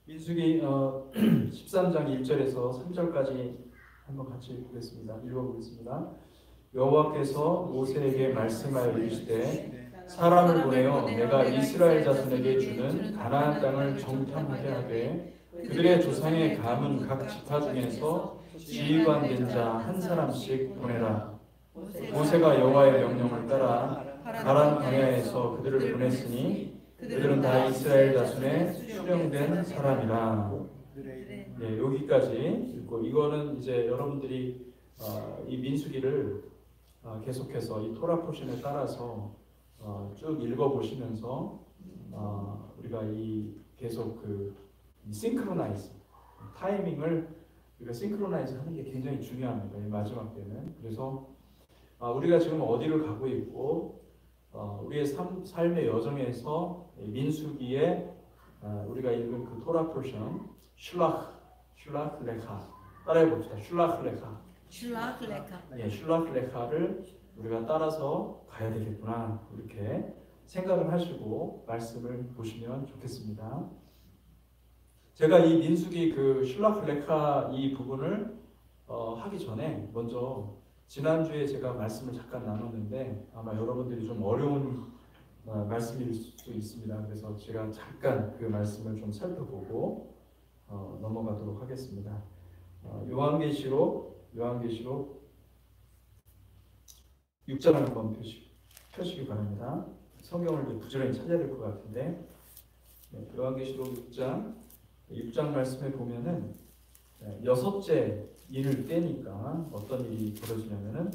민수기 13장 1절에서 3절까지 한번 같이 보겠습니다. 읽어보겠습니다. 여호와께서 모세에게 말씀하여 이르시되 사람을 보내어 내가 이스라엘 자손에게 주는 가나안 땅을 정탐하게 하되 그들의 조상의 감은 각 지파 중에서 지휘관 된 자 한 사람씩 보내라. 모세가 여호와의 명령을 따라 가란 광야에서 그들을 보냈으니 그들은 다 이스라엘 자손의 수령된 사람이라. 네, 여기까지 읽고, 이거는 이제 여러분들이 이 민수기를 계속해서 이 토라 포션에 따라서 쭉 읽어보시면서 우리가 이 계속 그 싱크로나이즈 타이밍을 우리가 싱크로나이즈 하는 게 굉장히 중요합니다. 이 마지막 때는. 그래서 우리가 지금 어디를 가고 있고 우리의 삶의 여정에서 민수기에 우리가 읽은 그 토라 포션 슐라흐 레카 따라해 봅시다. 슐라흐 레카. 예, 슐라흐 레카를 우리가 따라서 가야 되겠구나, 이렇게 생각을 하시고 말씀을 보시면 좋겠습니다. 제가 이 민수기 그 슐라흐 레카 이 부분을 하기 전에 먼저 지난주에 제가 말씀을 잠깐 나눴는데 아마 여러분들이 좀 어려운 말씀일 수 있습니다. 그래서 제가 잠깐 그 말씀을 좀 살펴보고 넘어가도록 하겠습니다. 요한계시록 6장 한번 펴시기 바랍니다. 성경을 부지런히 찾아야 될 것 같은데, 요한계시록 6장 말씀에 보면은 여섯째 일을 떼니까 어떤 일이 벌어지냐면은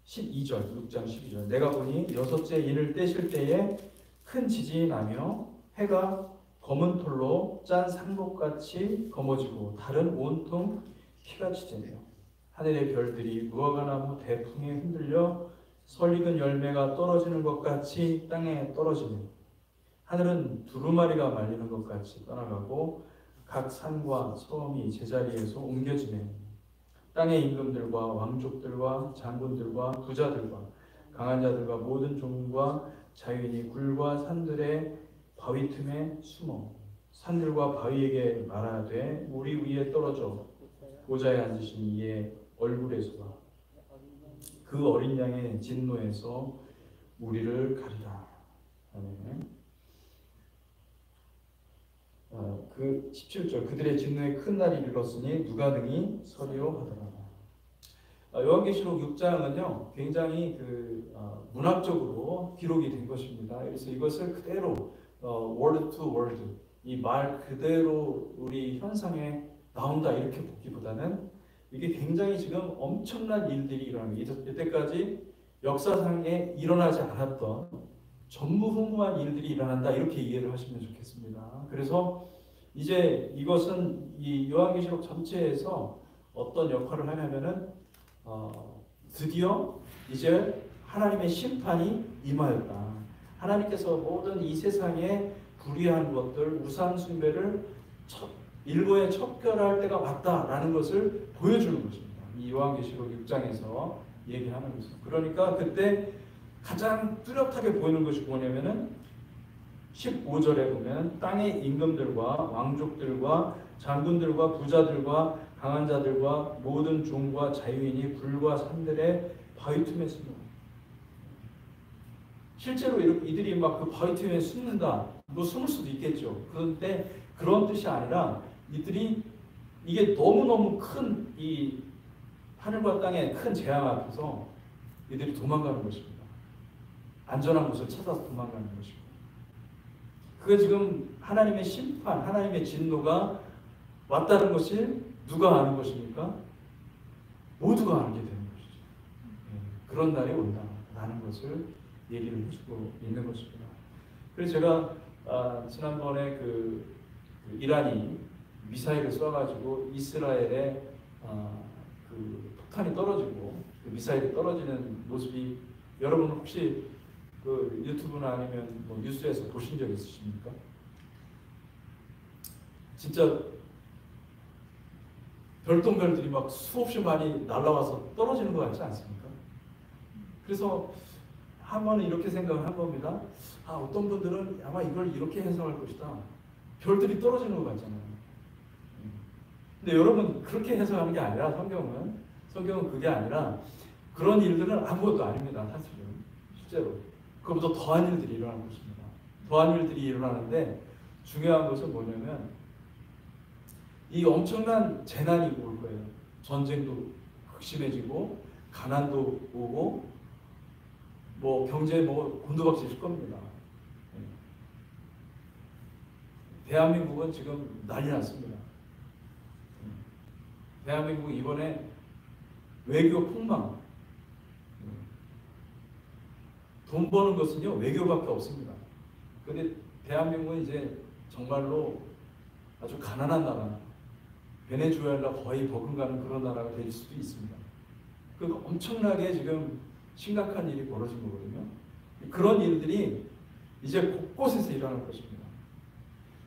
6장 12절 내가 보니 여섯째 인을 떼실 때에 큰 지진이 나며 해가 검은 털로 짠 상복같이 검어지고 달은 온통 피같이 되며 하늘의 별들이 무화과나무 대풍에 흔들려 설익은 열매가 떨어지는 것 같이 땅에 떨어지며 하늘은 두루마리가 말리는 것 같이 떠나가고 각 산과 섬이 제자리에서 옮겨지네. 땅의 임금들과 왕족들과 장군들과 부자들과 강한 자들과 모든 종과 자유인이 굴과 산들의 바위 틈에 숨어 산들과 바위에게 말하되 우리 위에 떨어져 보좌에 앉으신 이의 얼굴에서와 그 어린 양의 진노에서 우리를 가리라. 아멘. 그 17절 그들의 진노의 큰 날이 이르렀으니 누가 능히 서리요 하더라. 요한계시록 6장은요 굉장히 문학적으로 기록이 된 것입니다. 그래서 이것을 그대로 word to word 이 말 그대로 우리 현상에 나온다 이렇게 보기보다는 이게 굉장히 지금 엄청난 일들이 일어나는, 이때까지 역사상에 일어나지 않았던 전무후무한 일들이 일어난다, 이렇게 이해를 하시면 좋겠습니다. 그래서 이제 이것은 이 요한계시록 전체에서 어떤 역할을 하냐면은 드디어 이제 하나님의 심판이 임하였다. 하나님께서 모든 이 세상에 불의한 것들, 우상 숭배를 일거에 척결할 때가 왔다라는 것을 보여주는 것입니다. 이 요한계시록 6장에서 얘기하는 것은. 그러니까 그때 가장 뚜렷하게 보이는 것이 뭐냐면은 15절에 보면 땅의 임금들과 왕족들과 장군들과 부자들과 강한 자들과 모든 종과 자유인이 굴과 산들의 바위 틈에 숨어. 실제로 이들이 막 그 바위 틈에 숨는다. 뭐 숨을 수도 있겠죠. 그런데 그런 뜻이 아니라 이게 너무너무 큰 이 하늘과 땅의 큰 재앙 앞에서 이들이 도망가는 것입니다. 안전한 곳을 찾아서 도망가는 것입니다. 그게 지금 하나님의 심판, 하나님의 진노가 왔다는 것을 누가 아는 것입니까? 모두가 알게 되는 것이죠. 그런 날이 온다라는 것을 얘기를 해주고 있는 것입니다. 그래서 제가 지난번에 그 이란이 미사일을 쏴가지고 이스라엘에 그 폭탄이 떨어지고 그 미사일이 떨어지는 모습이 여러분 혹시 그 유튜브나 아니면 뭐 뉴스에서 보신 적 있으십니까? 진짜 별똥별들이 막 수없이 많이 날아와서 떨어지는 것 같지 않습니까? 그래서 한 번은 이렇게 생각을 한 겁니다. 어떤 분들은 아마 이걸 이렇게 해석할 것이다. 별들이 떨어지는 것 같잖아요. 근데 여러분 그렇게 해석하는 게 아니라 성경은 그게 아니라 그런 일들은 아무것도 아닙니다. 사실은 실제로 그것보다 더한 일들이 일어나는 것입니다. 더한 일들이 일어나는데 중요한 것은 뭐냐면 이 엄청난 재난이 올 거예요. 전쟁도 극심해지고 가난도 오고 뭐 경제 뭐 곤두박질일 겁니다. 대한민국은 지금 난리 났습니다. 대한민국 이번에 외교 폭망. 돈 버는 것은요 외교밖에 없습니다. 그런데 대한민국은 이제 정말로 아주 가난한 나라, 베네수엘라 거의 버금가는 그런 나라가 될 수도 있습니다. 그 엄청나게 지금 심각한 일이 벌어진 거거든요. 그런 일들이 이제 곳곳에서 일어날 것입니다.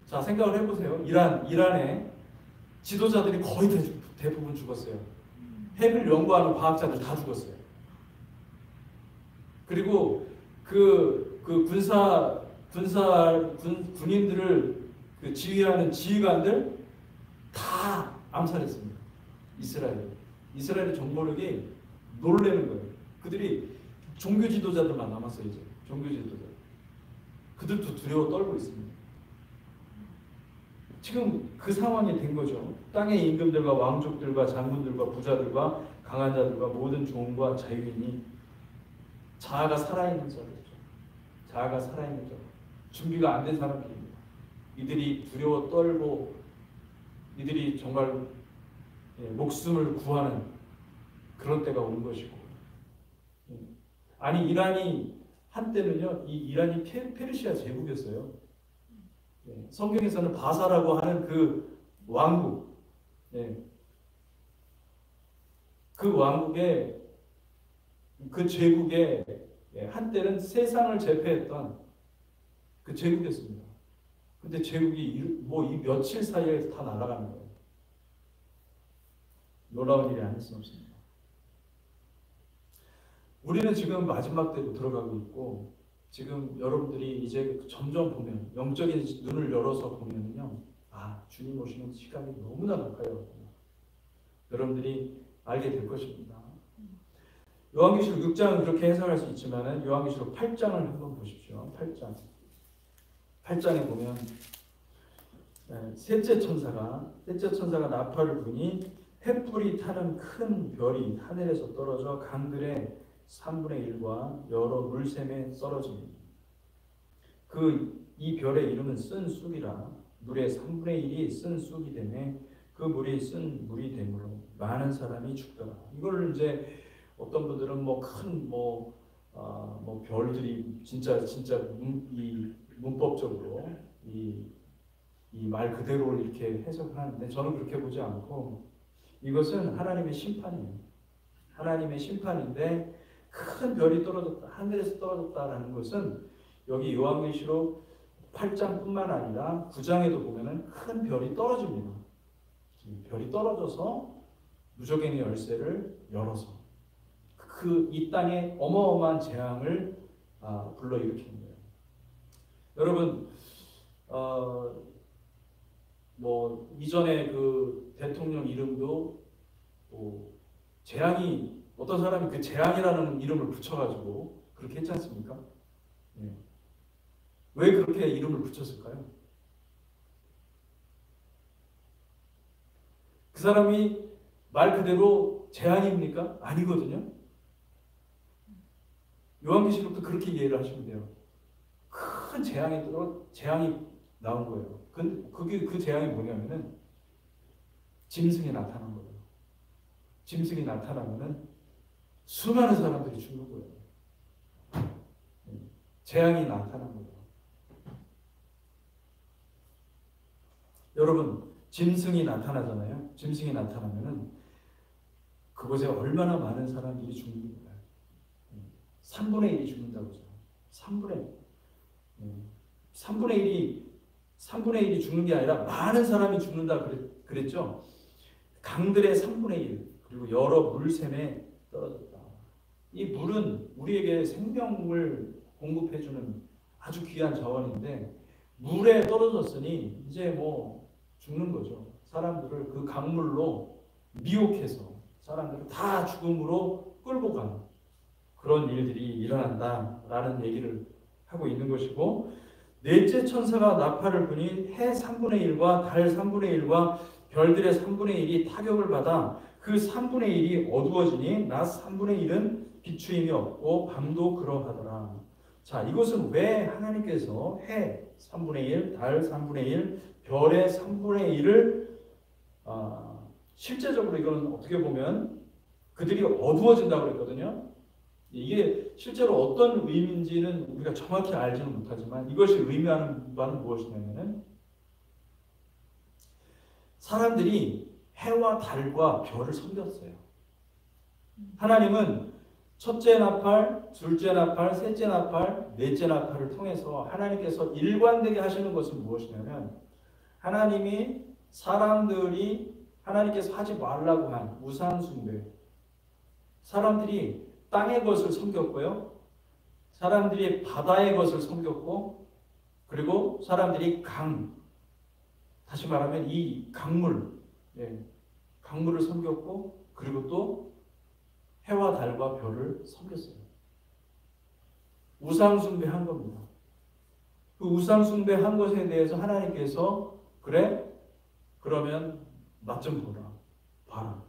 자, 생각을 해보세요. 이란의 지도자들이 거의 대부분 죽었어요. 핵을 연구하는 과학자들 다 죽었어요. 그리고 군인들을 지휘하는 지휘관들 다 암살했습니다. 이스라엘 정보력이 놀라는 거예요. 그들이 종교 지도자들만 남았어요. 이제 종교 지도자. 그들도 두려워 떨고 있습니다. 지금 그 상황이 된 거죠. 땅의 임금들과 왕족들과 장군들과 부자들과 강한 자들과 모든 종과 자유인이 자아가 살아있는 자들이죠. 자아가 살아있는 자. 준비가 안 된 사람들입니다. 이들이 두려워 떨고 이들이 정말 목숨을 구하는 그런 때가 온 것이고, 아니 이란이 한때는요, 이 이란이 페르시아 제국이었어요. 성경에서는 바사라고 하는 그 왕국, 그 왕국의 그 제국에 한때는 세상을 제패했던 그 제국이었습니다. 근데 제국이 이 며칠 사이에 다 날아가는 거예요. 놀라운 일이 아닐 수 없습니다. 우리는 지금 마지막 때로 들어가고 있고, 지금 여러분들이 이제 점점 보면, 영적인 눈을 열어서 보면요, 주님 오시는 시간이 너무나 가까워요. 여러분들이 알게 될 것입니다. 요한계시록 6장은 그렇게 해석할 수 있지만 요한계시록 8장을 한번 보십시오. 8장에 보면 셋째 천사가 나팔을 부니 횃불이 타는 큰 별이 하늘에서 떨어져 강들의 3분의 1과 여러 물샘에 썰어집니다. 이 별의 이름은 쓴 쑥이라 물의 3분의 1이 쓴 쑥이 되매 그 물이 쓴 물이 되므로 많은 사람이 죽더라. 이걸 이제 어떤 분들은 큰 별들이 진짜 이 문법적으로 이 말 그대로 이렇게 해석을 하는데, 저는 그렇게 보지 않고 이것은 하나님의 심판이에요. 하나님의 심판인데, 큰 별이 떨어졌다, 하늘에서 떨어졌다라는 것은 여기 요한계시록 8장뿐만 아니라 9장에도 보면은 큰 별이 떨어집니다. 별이 떨어져서 무저갱의 열쇠를 열어서 이 땅에 어마어마한 재앙을 불러일으키는 거예요. 여러분, 이전에 그 대통령 이름도 재앙이, 어떤 사람이 그 재앙이라는 이름을 붙여가지고 그렇게 했지 않습니까? 왜 그렇게 이름을 붙였을까요? 그 사람이 말 그대로 재앙입니까? 아니거든요. 요한계시록도 그렇게 이해를 하시면 돼요. 큰 재앙이 나온 거예요. 근데 그 재앙이 뭐냐면은 짐승이 나타난 거예요. 짐승이 나타나면은 수많은 사람들이 죽는 거예요. 재앙이 나타난 거예요. 여러분, 짐승이 나타나잖아요. 짐승이 나타나면은 그곳에 얼마나 많은 사람들이 죽는 거예요. 3분의 1이 죽는다고 해요. 3분의 1이 죽는 게 아니라 많은 사람이 죽는다 그랬죠. 강들의 3분의 1, 그리고 여러 물샘에 떨어졌다. 이 물은 우리에게 생명을 공급해주는 아주 귀한 자원인데, 물에 떨어졌으니 이제 뭐 죽는 거죠. 사람들을 그 강물로 미혹해서 사람들을 다 죽음으로 끌고 가는 그런 일들이 일어난다라는 얘기를 하고 있는 것이고, 넷째 천사가 나팔을 부니 해 3분의 1과 달 3분의 1과 별들의 3분의 1이 타격을 받아 그 3분의 1이 어두워지니 낮 3분의 1은 비추임이 없고 밤도 그러하더라. 자, 이것은 왜 하나님께서 해 3분의 1, 달 3분의 1, 별의 3분의 1을 실제적으로 이거는 어떻게 보면 그들이 어두워진다고 그랬거든요. 이게 실제로 어떤 의미인지는 우리가 정확히 알지는 못하지만 이것이 의미하는 바는 무엇이냐면은 사람들이 해와 달과 별을 섬겼어요. 하나님은 첫째 나팔, 둘째 나팔, 셋째 나팔, 넷째 나팔을 통해서 하나님께서 일관되게 하시는 것은 무엇이냐면 하나님이 사람들이 하나님께서 하지 말라고 한 우상 숭배, 사람들이 땅의 것을 섬겼고요, 사람들이 바다의 것을 섬겼고, 그리고 사람들이 다시 말하면 이 강물을 섬겼고, 그리고 또 해와 달과 별을 섬겼어요. 우상 숭배한 겁니다. 그 우상 숭배한 것에 대해서 하나님께서 그래? 그러면 맛 좀 봐라.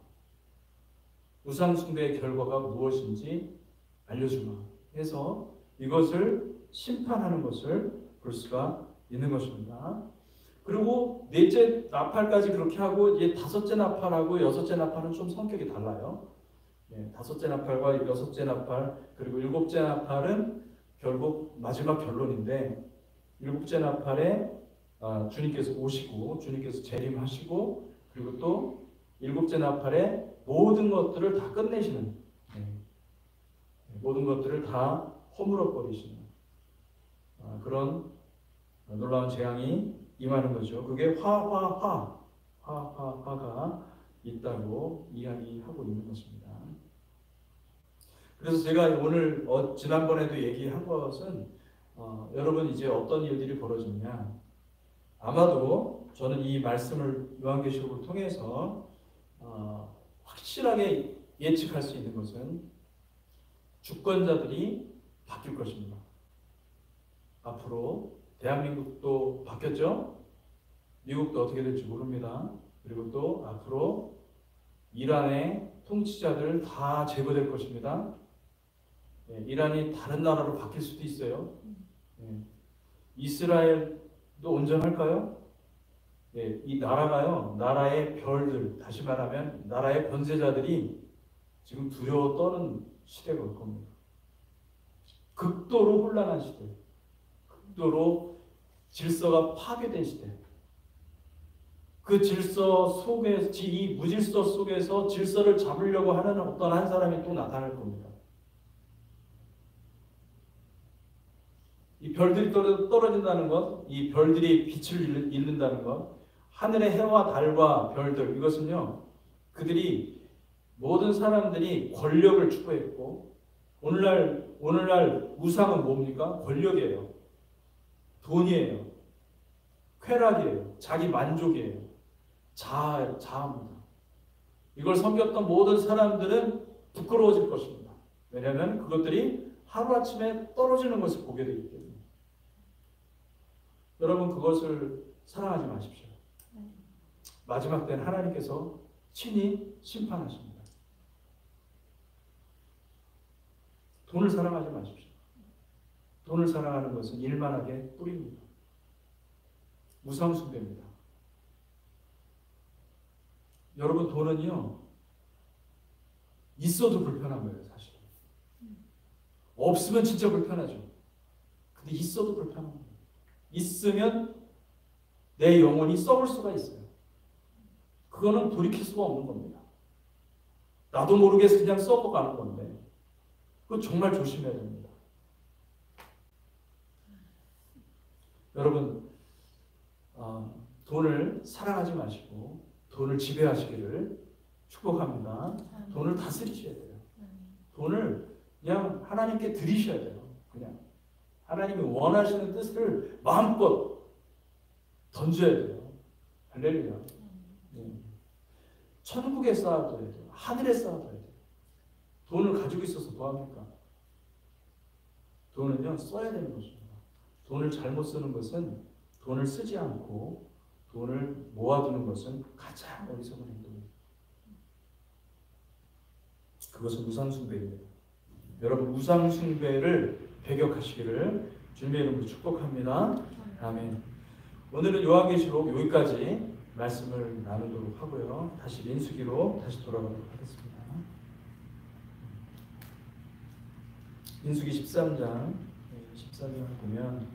우상 숭배의 결과가 무엇인지 알려주마 해서 이것을 심판하는 것을 볼 수가 있는 것입니다. 그리고 넷째 나팔까지 그렇게 하고 이제 다섯째 나팔하고 여섯째 나팔은 좀 성격이 달라요. 다섯째 나팔과 여섯째 나팔 그리고 일곱째 나팔은 결국 마지막 결론인데, 일곱째 나팔에 주님께서 오시고 주님께서 재림하시고, 그리고 또 일곱째 나팔에 모든 것들을 다 끝내시는, 모든 것들을 다 허물어 버리시는 그런 놀라운 재앙이 임하는 거죠. 그게 화가 있다고 이야기하고 있는 것입니다. 그래서 제가 오늘 지난번에도 얘기한 것은 여러분 이제 어떤 일들이 벌어지느냐, 아마도 저는 이 말씀을 요한계시록을 통해서 확실하게 예측할 수 있는 것은 주권자들이 바뀔 것입니다. 앞으로 대한민국도 바뀌었죠? 미국도 어떻게 될지 모릅니다. 그리고 또 앞으로 이란의 통치자들 다 제거될 것입니다. 이란이 다른 나라로 바뀔 수도 있어요. 이스라엘도 온전할까요? 이 나라가요, 나라의 별들, 다시 말하면 나라의 권세자들이 지금 두려워 떠는 시대가 올 겁니다. 극도로 혼란한 시대, 극도로 질서가 파괴된 시대. 그 질서 속에, 이 무질서 속에서 질서를 잡으려고 하는 어떤 한 사람이 또 나타날 겁니다. 이 별들이 떨어진다는 것, 이 별들이 빛을 잃는다는 것, 하늘의 해와 달과 별들, 이것은요, 그들이 모든 사람들이 권력을 추구했고, 오늘날 우상은 뭡니까? 권력이에요. 돈이에요. 쾌락이에요. 자기 만족이에요. 자아입니다. 이걸 섬겼던 모든 사람들은 부끄러워질 것입니다. 왜냐하면 그것들이 하루아침에 떨어지는 것을 보게 되기 때문에. 여러분, 그것을 사랑하지 마십시오. 마지막 때는 하나님께서 친히 심판하십니다. 돈을 사랑하지 마십시오. 돈을 사랑하는 것은 일만하게 뿌립니다. 우상숭배입니다. 여러분, 돈은요, 있어도 불편한 거예요, 사실. 없으면 진짜 불편하죠. 근데 있어도 불편한 거예요. 있으면 내 영혼이 썩을 수가 있어요. 그거는 돌이킬 수가 없는 겁니다. 나도 모르게 그냥 썩어가는 건데, 그거 정말 조심해야 됩니다. 여러분, 돈을 사랑하지 마시고 돈을 지배하시기를 축복합니다. 돈을 다스리셔야 돼요. 돈을 그냥 하나님께 드리셔야 돼요. 그냥 하나님이 원하시는 뜻을 마음껏 던져야 돼요. 할렐루야. 네. 천국에 쌓아둬야 돼요. 하늘에 쌓아둬야 돼요. 돈을 가지고 있어서 뭐합니까? 돈은요, 써야 되는 것입니다. 돈을 잘못 쓰는 것은 돈을 쓰지 않고 돈을 모아두는 것은 가장 어리석은 행동입니다. 그것은 우상숭배입니다. 여러분, 우상숭배를 배격하시기를 주님의 이름으로 축복합니다. 아멘. 오늘은 요한계시록 여기까지 말씀을 나누도록 하고요. 다시 민수기로 다시 돌아가도록 하겠습니다. 민수기 13장 보면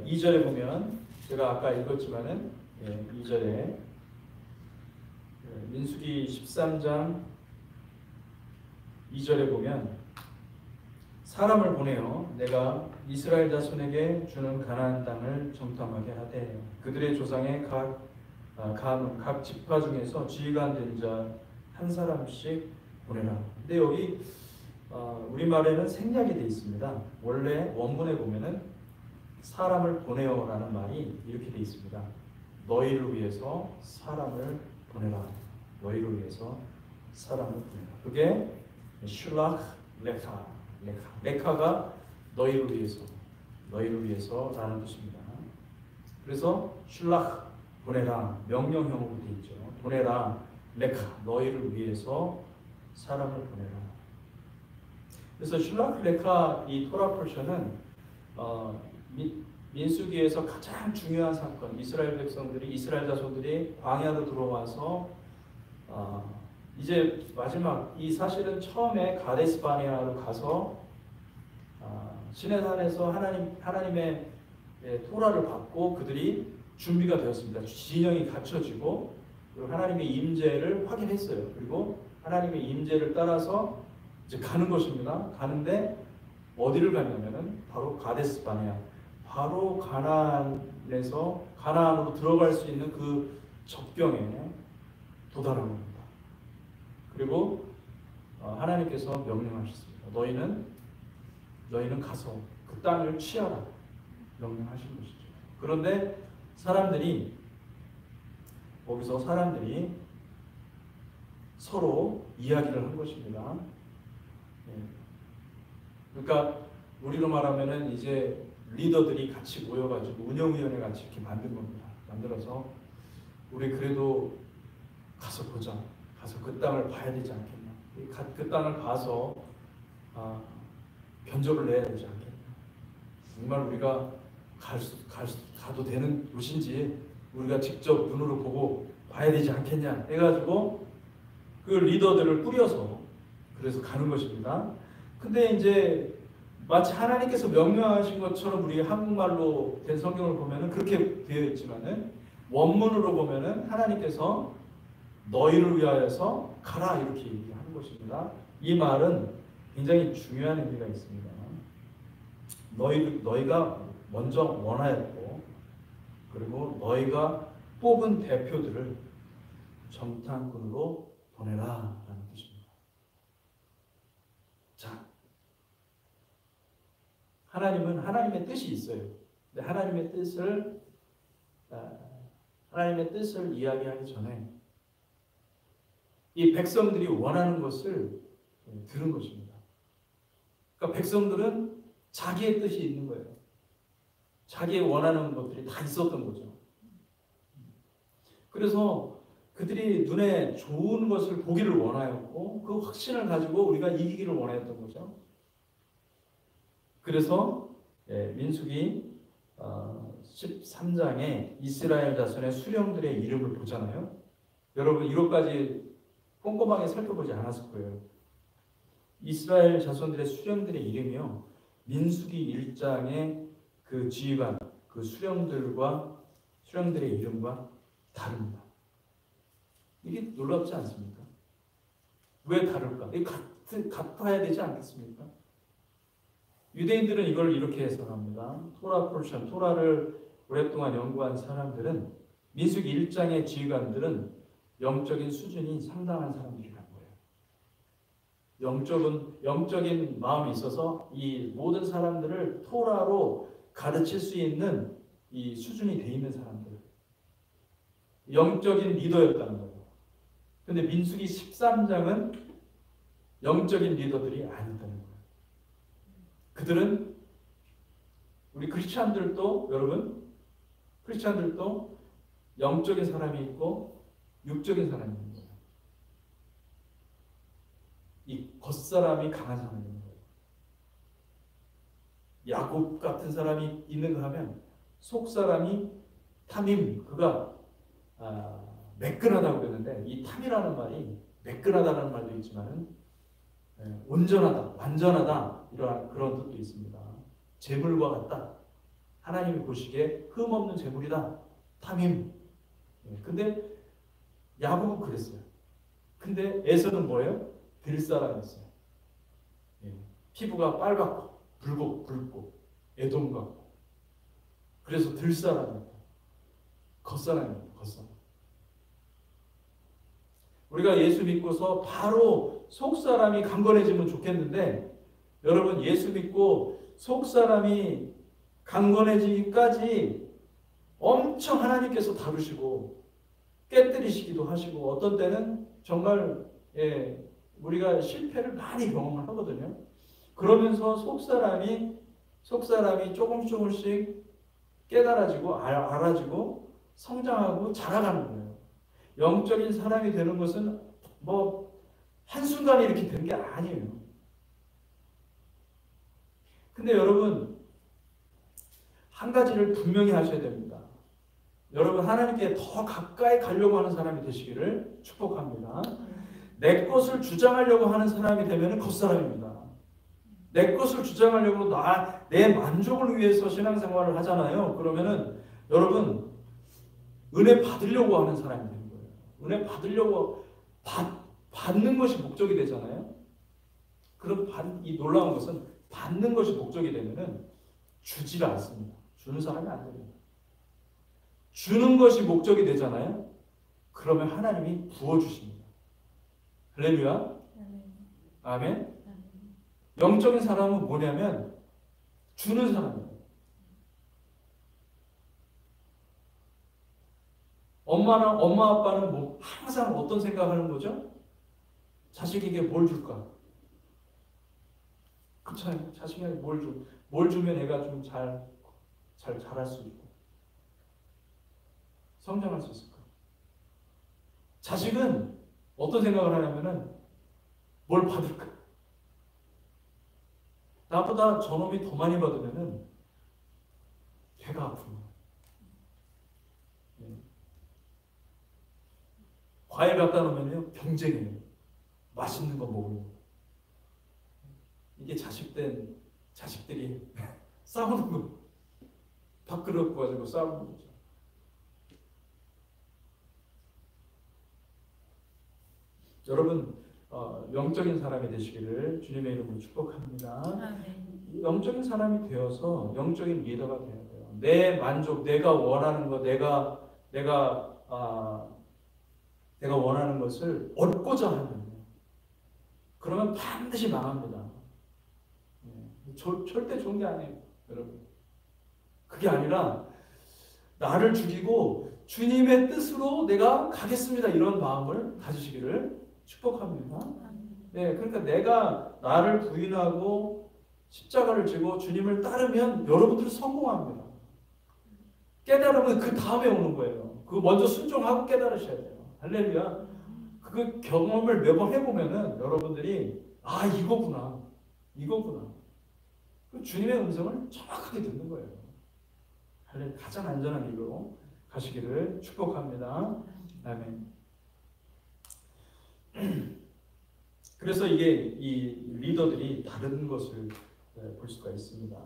2절에 보면 제가 아까 읽었지만은 2절에 민수기 13장 2절에 보면 사람을 보내어 내가 이스라엘 자손에게 주는 가나안 땅을 정탐하게 하되 그들의 조상의 각 지파 중에서 지휘관 된 자 한 사람씩 보내라. 근데 여기 우리말에는 생략이 되어 있습니다. 원래 원문에 보면은 사람을 보내어라는 말이 이렇게 되어 있습니다. 너희를 위해서 사람을 보내라. 너희를 위해서 사람을 보내라. 그게 슐라흐 레카가 너희를 위해서라는 뜻입니다. 그래서 슐라흐 보내라 명령형으로 되어 있죠. 보내라 레카 너희를 위해서 사람을 보내라. 그래서 슐라흐 레카 이 토라 포션은 민수기에서 가장 중요한 사건, 이스라엘 자손들이 광야로 들어와서 이제 마지막 이 사실은 처음에 가데스 바네아로 가서 시내산에서 하나님의 토라를 받고 그들이 준비가 되었습니다. 진영이 갖춰지고 그리고 하나님의 임재를 확인했어요. 그리고 하나님의 임재를 따라서 이제 가는 것입니다. 가는데 어디를 가냐면은 바로 가데스 바네아, 바로 가나안으로 들어갈 수 있는 그 접경에 도달한 겁니다. 그리고 하나님께서 명령하셨습니다. 너희는 가서 그 땅을 취하라 명령하신 것이죠. 그런데 거기서 사람들이 서로 이야기를 한 것입니다. 그러니까 우리로 말하면은 이제 리더들이 같이 모여가지고 운영위원회 같이 이렇게 만든 겁니다. 만들어서 우리 그래도 가서 보자. 가서 그 땅을 봐야 되지 않겠나. 그 땅을 봐서 견적을 내야 되지 않겠나. 정말 우리가 가도 되는 곳인지 우리가 직접 눈으로 보고 봐야 되지 않겠냐 해가지고 그 리더들을 꾸려서 그래서 가는 것입니다. 근데 이제 마치 하나님께서 명령하신 것처럼 우리 한국말로 된 성경을 보면은 그렇게 되어 있지만은 원문으로 보면은 하나님께서 너희를 위하여서 가라 이렇게 얘기하는 것입니다. 이 말은 굉장히 중요한 의미가 있습니다. 너희가 먼저 원하였고 그리고 너희가 뽑은 대표들을 정탐꾼으로 보내라라는 뜻입니다. 자, 하나님은 하나님의 뜻이 있어요. 근데 하나님의 뜻을 이야기하기 전에 이 백성들이 원하는 것을 들은 것입니다. 그러니까 백성들은 자기의 뜻이 있는 거예요. 자기의 원하는 것들이 다 있었던 거죠. 그래서 그들이 눈에 좋은 것을 보기를 원하였고 그 확신을 가지고 우리가 이기기를 원하였던 거죠. 그래서 민수기 13장에 이스라엘 자손의 수령들의 이름을 보잖아요. 여러분 이것까지 꼼꼼하게 살펴보지 않았을 거예요. 이스라엘 자손들의 수령들의 이름이요. 민수기 1장의 그 지휘관, 그 수령들의 이름과 다릅니다. 이게 놀랍지 않습니까? 왜 다를까? 이게 같아야 되지 않겠습니까? 유대인들은 이걸 이렇게 해석합니다. 토라를 오랫동안 연구한 사람들은 민수기 1장의 지휘관들은 영적인 수준이 상당한 사람들이라는 거예요. 영적인 마음이 있어서 이 모든 사람들을 토라로 가르칠 수 있는 이 수준이 돼 있는 사람들. 영적인 리더였다는 거예요. 근데 민수기 13장은 영적인 리더들이 아니었다는 거예요. 그들은 우리 크리스찬들도 여러분 크리스찬들도 영적인 사람이 있고 육적인 사람이 있는 거예요. 이 겉사람이 강한 사람이 있는 거예요. 야곱 같은 사람이 있는가 하면 속사람이 탐임, 그가 매끈하다고 그러는데 이 탐이라는 말이 매끈하다는 말도 있지만 온전하다, 완전하다 이러한 그런 뜻도 있습니다. 재물과 같다. 하나님이 보시기에 흠없는 재물이다. 탐임. 근데 야곱은 그랬어요. 근데 에서는 뭐예요? 들사람이었어요. 피부가 빨갛고 붉고 에돔 같고 그래서 들사람이었고 겉사람이었고 겉사람. 우리가 예수 믿고서 바로 속사람이 강건해지면 좋겠는데 여러분 예수 믿고 속사람이 강건해지기까지 엄청 하나님께서 다루시고 깨뜨리시기도 하시고 어떤 때는 정말 우리가 실패를 많이 경험을 하거든요. 그러면서 속사람이 조금씩 깨달아지고 알아지고 성장하고 자라가는 거예요. 영적인 사람이 되는 것은 뭐 한순간에 이렇게 되는 게 아니에요. 근데 여러분 한 가지를 분명히 하셔야 됩니다. 여러분 하나님께 더 가까이 가려고 하는 사람이 되시기를 축복합니다. 내 것을 주장하려고 하는 사람이 되면 겉사람입니다. 내 것을 주장하려고 내 만족을 위해서 신앙생활을 하잖아요. 그러면은 여러분 은혜 받으려고 하는 사람이 되는 거예요. 은혜 받으려고 받는 것이 목적이 되잖아요. 그럼 이 놀라운 것은 받는 것이 목적이 되면은 주지를 않습니다. 주는 사람이 안 됩니다. 주는 것이 목적이 되잖아요. 그러면 하나님이 부어주십니다. 할렐루야. 아멘. 영적인 사람은 뭐냐면 주는 사람이에요. 엄마 아빠는 뭐 항상 어떤 생각하는 거죠? 자식에게 뭘 줄까? 그렇잖아요. 자식에게 뭘 주면 애가 좀 잘 자랄 수 있고 성장할 수 있을까? 자식은 어떤 생각을 하냐면은 뭘 받을까? 나보다 저놈이 더 많이 받으면은 배가 아프고 과일 갖다 놓으면요 경쟁해요. 맛있는 거 먹으려고. 이게 자식들이 싸우는 거. 밥그릇 가지고 싸우는 거죠. 여러분 영적인 사람이 되시기를 주님의 이름으로 축복합니다. 아멘. 영적인 사람이 되어서 영적인 리더가 되어야 돼요. 내 만족, 내가 원하는 것, 내가 원하는 것을 얻고자 하는 그러면 반드시 망합니다. 절대 좋은 게 아니에요, 여러분. 그게 아니라 나를 죽이고 주님의 뜻으로 내가 가겠습니다. 이런 마음을 가지시기를 축복합니다. 네, 그러니까 내가 나를 부인하고 십자가를 지고 주님을 따르면 여러분들은 성공합니다. 깨달으면 그 다음에 오는 거예요. 그거 먼저 순종하고 깨달으셔야 돼요. 할렐루야. 그 경험을 매번 해보면은 여러분들이 이거구나. 주님의 음성을 정확하게 듣는 거예요. 할렐루야. 가장 안전한 길로 가시기를 축복합니다. 아멘. 그래서 이 리더들이 다른 것을 볼 수가 있습니다.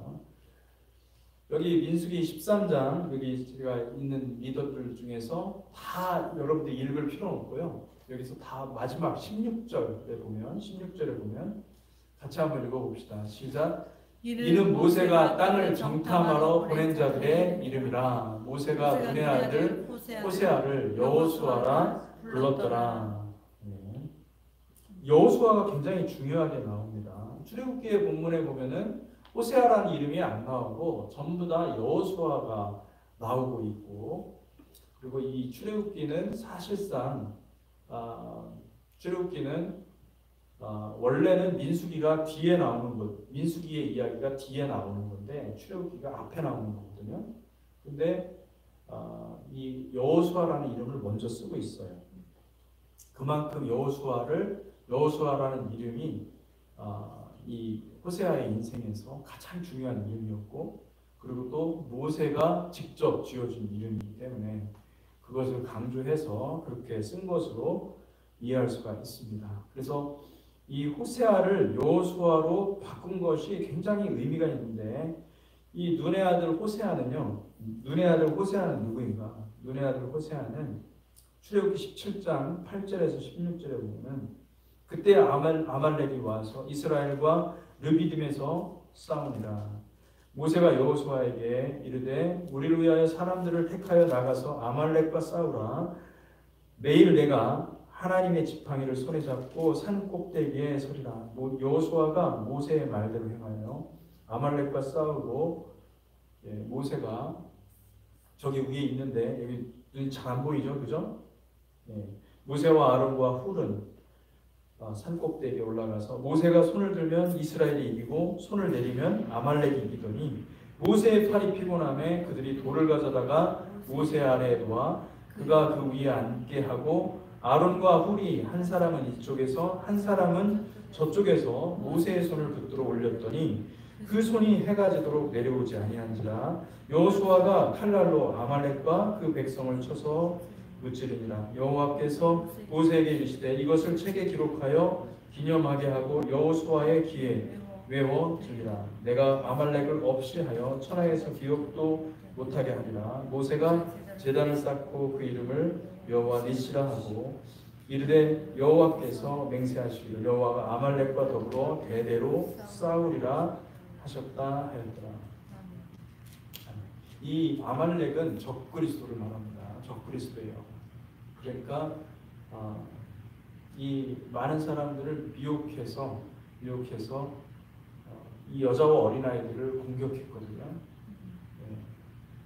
여기 민수기 13장 여기 제가 있는 리더들 중에서 다 여러분들이 읽을 필요는 없고요. 여기서 다 마지막 16절에 보면 같이 한번 읽어봅시다. 시작. 이는 모세가 땅을 정탐하러 보낸 자들의 이름이라. 모세가 눈의 아들 호세아를 여호수아라 불렀더라. 여호수아가 굉장히 중요하게 나옵니다. 출애굽기의 본문에 보면은 호세아라는 이름이 안 나오고 전부 다 여호수아가 나오고 있고 그리고 이 출애굽기는 사실상 출애굽기는 원래는 민수기가 뒤에 나오는 것, 민수기의 이야기가 뒤에 나오는 건데 출애굽기가 앞에 나오는 거거든요. 근데 이 여호수아라는 이름을 먼저 쓰고 있어요. 그만큼 여호수아라는 이름이 이 호세아의 인생에서 가장 중요한 이름이었고, 그리고 또 모세가 직접 지어준 이름이기 때문에 그것을 강조해서 그렇게 쓴 것으로 이해할 수가 있습니다. 그래서 이 호세아를 여호수아로 바꾼 것이 굉장히 의미가 있는데, 이 눈의 아들 호세아는 누구인가? 눈의 아들 호세아는 출애굽기 17장 8절에서 16절에 보면은 그때 아말렉이 와서 이스라엘과 르비딤에서 싸우니라. 모세가 여호수아에게 이르되 우리를 위하여 사람들을 택하여 나가서 아말렉과 싸우라. 매일 내가 하나님의 지팡이를 손에 잡고 산 꼭대기에 서리라. 여호수아가 모세의 말대로 행하여 아말렉과 싸우고, 모세가 저기 위에 있는데 여기 눈이 잘 안 보이죠, 그죠? 모세와 아론과 훌은 산 꼭대기에 올라가서 모세가 손을 들면 이스라엘이 이기고 손을 내리면 아말렉이 이기더니 모세의 팔이 피곤함에 그들이 돌을 가져다가 모세 아래에 놓아 그가 그 위에 앉게 하고 아론과 훌이 한 사람은 이쪽에서 한 사람은 저쪽에서 모세의 손을 붙들어 올렸더니 그 손이 해가 지도록 내려오지 아니한지라. 여호수아가 칼날로 아말렉과 그 백성을 쳐서 무찌르니라. 여호와께서 모세에게 이르시되 이것을 책에 기록하여 기념하게 하고 여호수아의 귀에 외워 주리라. 내가 아말렉을 없이 하여 천하에서 기억도 못하게 하리라. 모세가 제단을 쌓고 그 이름을 여호와 니시라 하고 이르되 여호와께서 맹세하시기를 여호와가 아말렉과 더불어 대대로 싸우리라 하셨다 하였더라. 이 아말렉은 적그리스도를 말합니다. 적그리스도예요. 그러니까 이 많은 사람들을 미혹해서 이 여자와 어린아이들을 공격했거든요.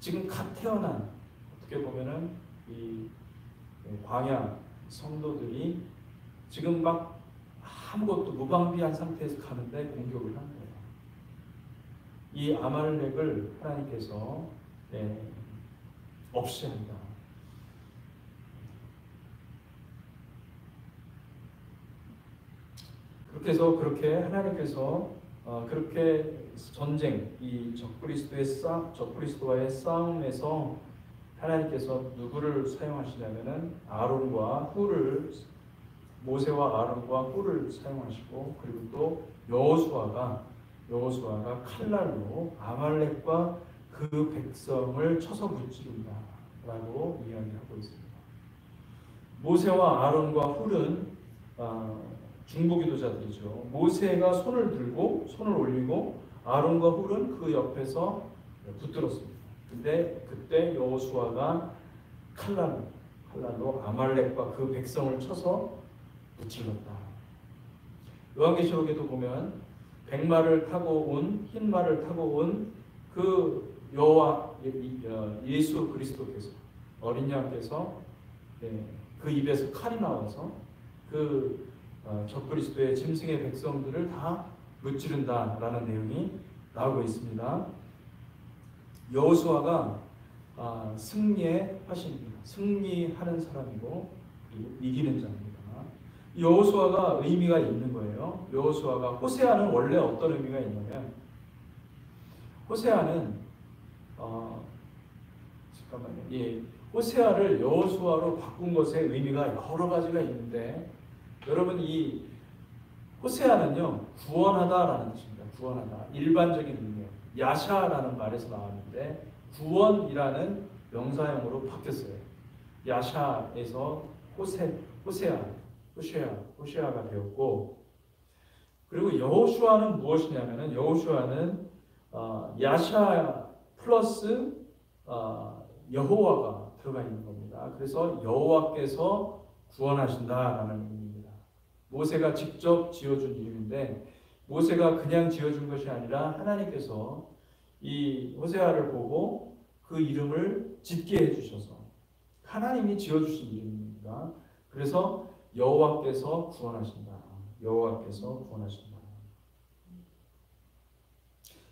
지금 갓 태어난, 어떻게 보면은 이 광야 성도들이 지금 막 아무것도 무방비한 상태에서 가는데 공격을 한 거예요. 이 아말렉을 하나님께서 없이 한다. 그렇게 해서 하나님께서 그렇게 전쟁, 이 적그리스도와의 싸움에서 하나님께서 누구를 사용하시냐면은 모세와 아론과 훌을 사용하시고, 그리고 또 여호수아가 칼날로 아말렉과 그 백성을 쳐서 무찌른다라고 이야기하고 있습니다. 모세와 아론과 훌은 중보기도자들이죠. 모세가 손을 올리고 아론과 훌은 그 옆에서 붙들었습니다. 근데 그때 여호수아가 칼날로 아말렉과 그 백성을 쳐서 무찔렀다. 요한계시록에도 보면 흰 말을 타고 온 그 여호와 예수 그리스도께서, 어린 양께서 그 입에서 칼이 나와서 그 적그리스도의 짐승의 백성들을 다 무찌른다라는 내용이 나오고 있습니다. 여호수아가 승리하는 사람이고 그리고 이기는 자입니다. 여호수아가 의미가 있는 거예요. 여호수아가, 호세아는 원래 어떤 의미가 있냐면, 호세아는 호세아를 여호수아로 바꾼 것의 의미가 여러 가지가 있는데, 여러분 이 호세아는요 구원하다라는 뜻입니다. 구원하다, 일반적인 의미예요. 야샤라는 말에서 나왔는데 구원이라는 명사형으로 바뀌었어요. 야샤에서 호세아가 되었고, 그리고 여호수아는 무엇이냐면은 여호수아는 야샤 플러스 여호와가 들어가 있는 겁니다. 그래서 여호와께서 구원하신다라는 의미입니다. 모세가 직접 지어준 이름인데, 모세가 그냥 지어준 것이 아니라 하나님께서 이 호세아를 보고 그 이름을 짓게 해주셔서 하나님이 지어주신 이름입니다. 그래서 여호와께서 구원하신다. 여호와께서 구원하신다.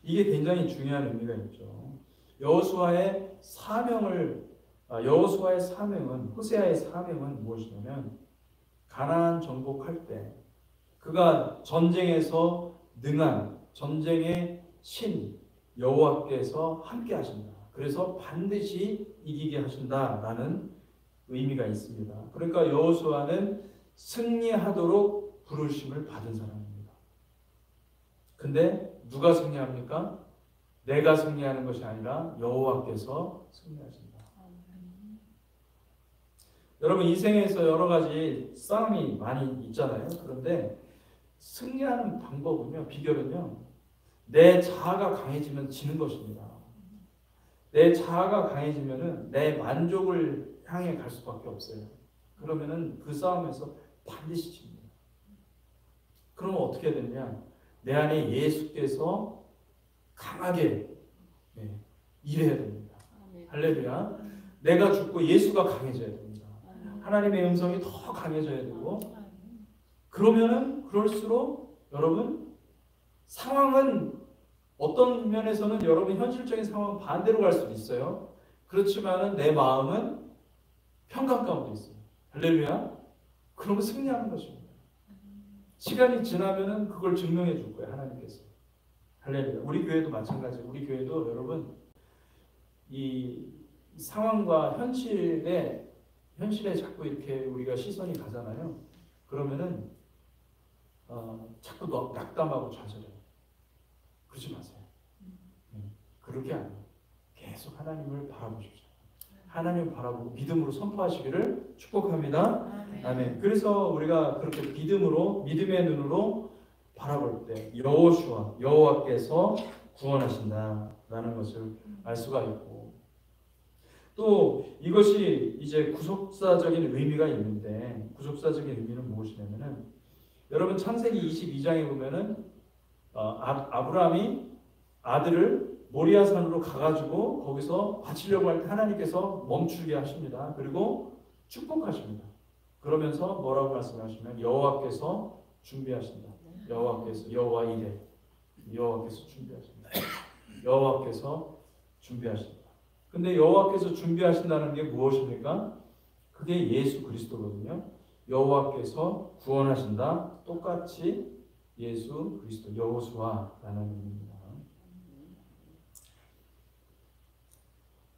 이게 굉장히 중요한 의미가 있죠. 여호수아의 사명은 호세아의 사명은 무엇이냐면 가나안 정복할 때 그가 전쟁에서 능한 전쟁의 신 여호와께서 함께 하신다. 그래서 반드시 이기게 하신다라는 의미가 있습니다. 그러니까 여호수아는 승리하도록 부르심을 받은 사람입니다. 근데 누가 승리합니까? 내가 승리하는 것이 아니라 여호와께서 승리하신다. 여러분 인생에서 여러 가지 싸움이 많이 있잖아요. 그런데 승리하는 방법은요, 비결은요, 내 자아가 강해지면 지는 것입니다. 내 자아가 강해지면은 내 만족을 향해 갈 수밖에 없어요. 그러면은 그 싸움에서 반드시 집니다. 그러면 어떻게 되냐? 내 안에 예수께서 강하게 일해야 됩니다. 할렐루야. 내가 죽고 예수가 강해져야 됩니다. 하나님의 음성이 더 강해져야 되고, 그러면은 그럴수록 여러분 상황은 어떤 면에서는 여러분 현실적인 상황은 반대로 갈 수도 있어요. 그렇지만은 내 마음은 평강 가운데 있어요. 할렐루야. 그러면 승리하는 것입니다. 시간이 지나면은 그걸 증명해 줄 거예요. 하나님께서. 할렐루야. 우리 교회도 마찬가지예요. 우리 교회도 여러분 이 상황과 현실에 자꾸 이렇게 우리가 시선이 가잖아요. 그러면은 자꾸 낙담하고 좌절해요. 그러지 마세요. 그렇게 안 해요. 계속 하나님을 바라보십시오. 하나님을 바라보고 믿음으로 선포하시기를 축복합니다. 아멘. 그래서 우리가 그렇게 믿음의 눈으로 바라볼 때 여호와께서 구원하신다라는 것을 알 수가 있고, 또 이것이 이제 구속사적인 의미가 있는데, 구속사적인 의미는 무엇이냐면은 여러분 창세기 22장에 보면은 아브라함이 아들을 모리아산으로 가가지고 거기서 바치려고 할 때 하나님께서 멈추게 하십니다. 그리고 축복하십니다. 그러면서 뭐라고 말씀하시면 여호와께서 준비하신다. 여호와 이레, 여호와께서 준비하신다. 여호와께서 준비하신다. 근데 여호와께서 준비하신다는 게 무엇입니까? 그게 예수 그리스도거든요. 여호와께서 구원하신다. 똑같이 예수 그리스도, 여호수아라는 의미입니다.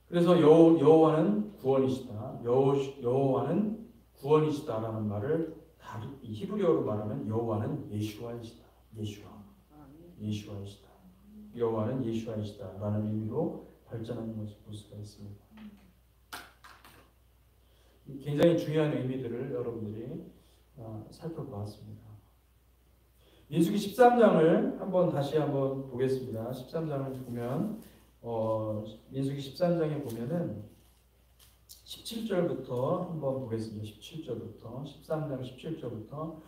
그래서 여호와는 구원이시다. 여호와는 구원이시다라는 말을 히브리어로 말하면 여호와는 예슈아이시다. 예슈아이시다. 여호와는 예슈아이시다라는 의미로 발전하는 것을 볼 수가 있습니다. 굉장히 중요한 의미들을 여러분들이 살펴보았습니다. 민수기 13장을 다시 한번 보겠습니다. 13장을 보면 민수기 13장에 보면은 17절부터 한번 보겠습니다. 17절부터 13장 17절부터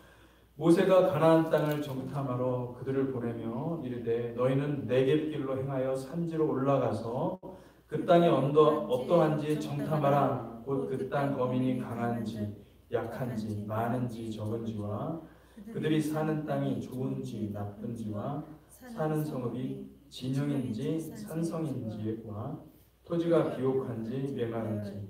모세가 가나안 땅을 정탐하러 그들을 보내며 이르되 너희는 네겝길로 행하여 산지로 올라가서 그 땅이 어떠한지 정탐하라. 곧 그 땅 거민이 강한지 약한지 많은지 적은지와 그들이 사는 땅이 좋은지 나쁜지와 사는 성읍이 진영인지 산성인지와 토지가 비옥한지 메마른지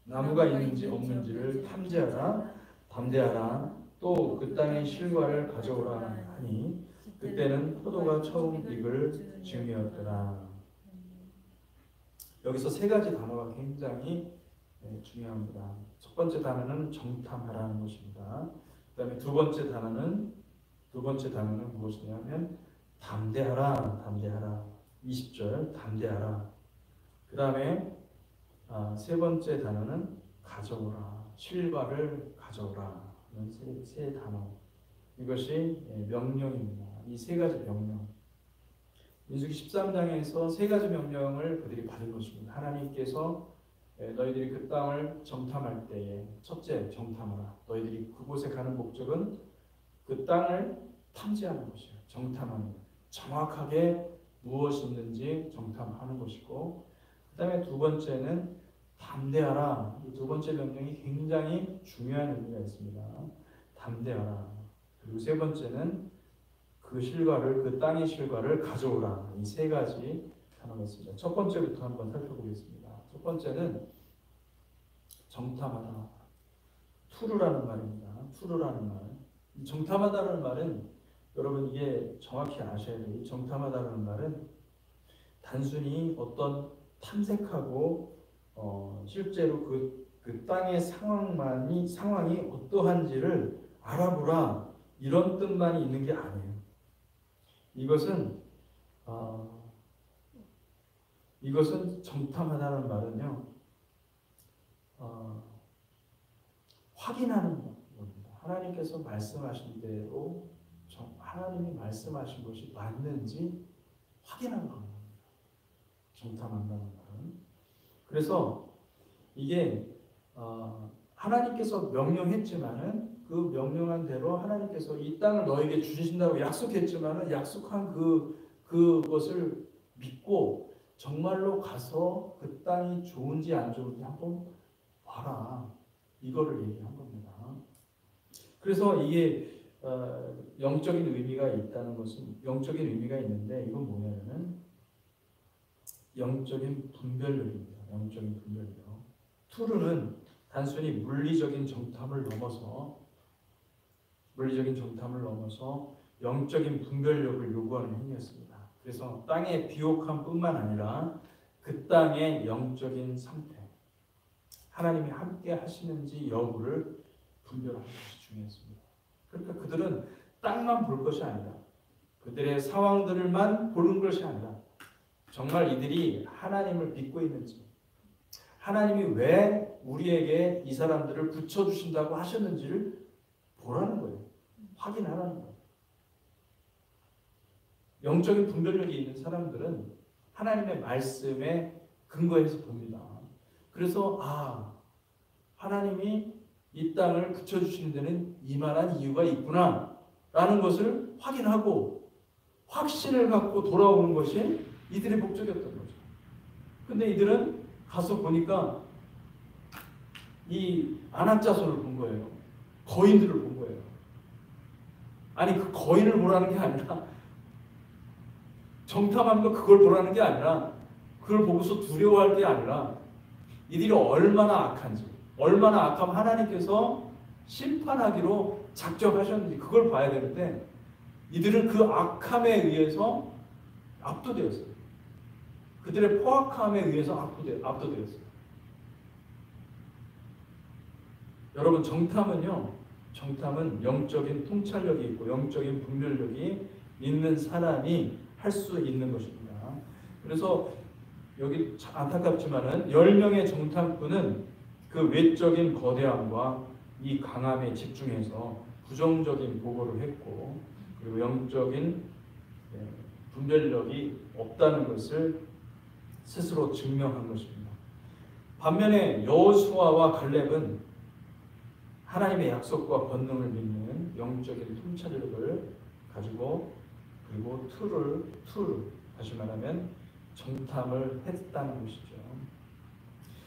나무가 있는지 없는지를 탐지하라. 담대하라. 또 그 땅의 실과를 가져오라 하니 그때는 포도가 처음 익을 즈음이었더라. 여기서 세 가지 단어가 굉장히 중요합니다. 첫 번째 단어는 정탐하라는 것입니다. 그 다음에 두 번째 단어는 무엇이냐면 담대하라. 20절 담대하라. 그 다음에 세 번째 단어는 가져오라. 실과를 가져오라. 이런 세 단어. 이것이 명령입니다. 이 세 가지 명령. 민수기 13장에서 세 가지 명령을 그들이 받은 것입니다. 하나님께서 너희들이 그 땅을 정탐할 때에 첫째 정탐하라. 너희들이 그곳에 가는 목적은 그 땅을 탐지하는 것이에요. 정탐하는 것. 정확하게 무엇이 있는지 정탐하는 것이고, 그 다음에 두 번째는 담대하라. 이 두 번째 명령이 굉장히 중요한 의미가 있습니다. 담대하라. 그리고 세 번째는 그 실과를, 그 땅의 실과를 가져오라. 이 세 가지 단어가 있습니다. 첫 번째부터 한번 살펴보겠습니다. 첫 번째는 정탐하다. 투르라는 말입니다. 투르라는 말. 이 정탐하다라는 말은 여러분 이게 정확히 아셔야 돼요. 이 정탐하다라는 말은 단순히 어떤 탐색하고 실제로 그 땅의 상황이 어떠한지를 알아보라 이런 뜻만이 있는 게 아니에요. 이것은 정탐하다는 말은요, 확인하는 겁니다. 하나님께서 말씀하신 대로 하나님이 말씀하신 것이 맞는지 확인하는 겁니다. 정탐한다는 말은. 그래서 이게 하나님께서 명령했지만은 그 명령한 대로 하나님께서 이 땅을 너에게 주신다고 약속했지만은 약속한 그것을 믿고 정말로 가서 그 땅이 좋은지 안 좋은지 한번 봐라. 이거를 얘기한 겁니다. 그래서 이게 영적인 의미가 있다는 것은 영적인 의미가 있는데 이건 뭐냐면은 영적인 분별력입니다. 영적인 분별력. 투르는 단순히 물리적인 정탐을 넘어서 영적인 분별력을 요구하는 행위였습니다. 그래서 땅의 비옥함뿐만 아니라 그 땅의 영적인 상태, 하나님이 함께 하시는지 여부를 분별하는 것이 중요했습니다. 그러니까 그들은 땅만 볼 것이 아니라 그들의 상황들만 보는 것이 아니라 정말 이들이 하나님을 믿고 있는지, 하나님이 왜 우리에게 이 사람들을 붙여주신다고 하셨는지를 보라는 거예요. 확인하라는 거예요. 영적인 분별력이 있는 사람들은 하나님의 말씀에 근거해서 봅니다. 그래서 하나님이 이 땅을 붙여주시는 데는 이만한 이유가 있구나 라는 것을 확인하고 확신을 갖고 돌아오는 것이 이들의 목적이었던 거죠. 근데 이들은 가서 보니까 이 아낙자손을 본 거예요. 거인들을 본 거예요. 아니 그 거인을 보라는 게 아니라 정탐하는 거 그걸 보라는 게 아니라 그걸 보고서 두려워할 게 아니라 이들이 얼마나 악한지, 얼마나 악하면 하나님께서 심판하기로 작정하셨는지 그걸 봐야 되는데 이들은 그 악함에 의해서 압도되었어요. 그들의 포악함에 의해서 압도되었어요. 여러분 정탐은 영적인 통찰력이 있고 영적인 분별력이 있는 사람이 할 수 있는 것입니다. 그래서 여기 안타깝지만은 10명의 정탐꾼은 그 외적인 거대함과 이 강함에 집중해서 부정적인 보고를 했고 그리고 영적인 분별력이 없다는 것을 스스로 증명한 것입니다. 반면에 여호수아와 갈렙은 하나님의 약속과 권능을 믿는 영적인 통찰력을 가지고 그리고 다시 말하면 정탐을 했다는 것이죠.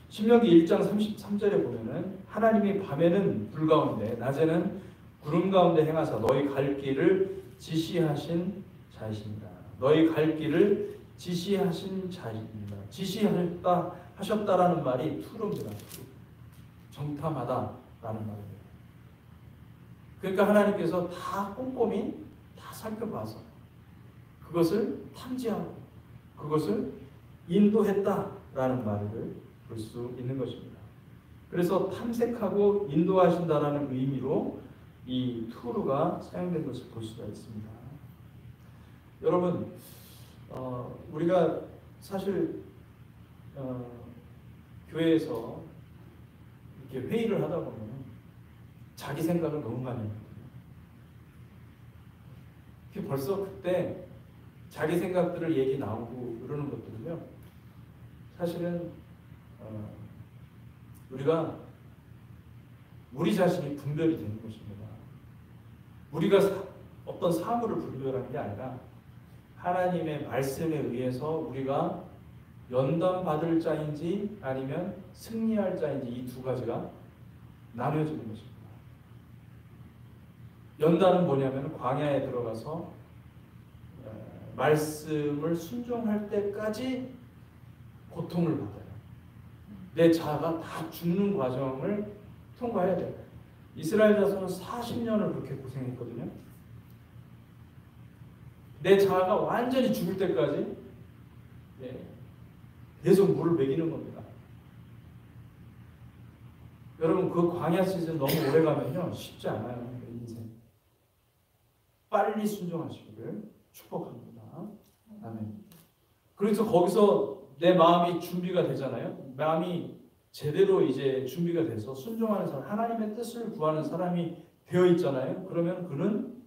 신명기 1장 33절에 보면은 하나님이 밤에는 불 가운데 낮에는 구름 가운데 행하사 너희 갈 길을 지시하신 자이십니다. 너희 갈 길을 지시하신 자이십니다. 하셨다라는 말이 투르입니다. 정탐하다라는 말입니다. 그러니까 하나님께서 다 꼼꼼히 다 살펴봐서 그것을 탐지하고 그것을 인도했다라는 말을 볼 수 있는 것입니다. 그래서 탐색하고 인도하신다라는 의미로 이 투르가 사용된 것을 볼 수가 있습니다. 여러분, 우리가 사실 교회에서 이렇게 회의를 하다 보면 자기 생각을 너무 많이 해요. 벌써 그때 자기 생각들을 얘기 나오고 그러는 것들은요, 사실은 우리가 우리 자신이 분별이 되는 것입니다. 우리가 어떤 사물을 분별하는 게 아니라 하나님의 말씀에 의해서 우리가 연단 받을 자인지 아니면 승리할 자인지 이 두 가지가 나뉘어지는 것입니다. 연단은 뭐냐면 광야에 들어가서 말씀을 순종할 때까지 고통을 받아요. 내 자아가 다 죽는 과정을 통과해야 돼요. 이스라엘 자손은 40년을 그렇게 고생했거든요. 내 자아가 완전히 죽을 때까지 계속 물을 먹이는 겁니다. 여러분 그 광야 시즌 너무 오래 가면요 쉽지 않아요. 인생 빨리 순종하시기를 축복합니다. 아멘. 그래서 거기서 내 마음이 준비가 되잖아요. 마음이 제대로 이제 준비가 돼서 순종하는 사람, 하나님의 뜻을 구하는 사람이 되어 있잖아요. 그러면 그는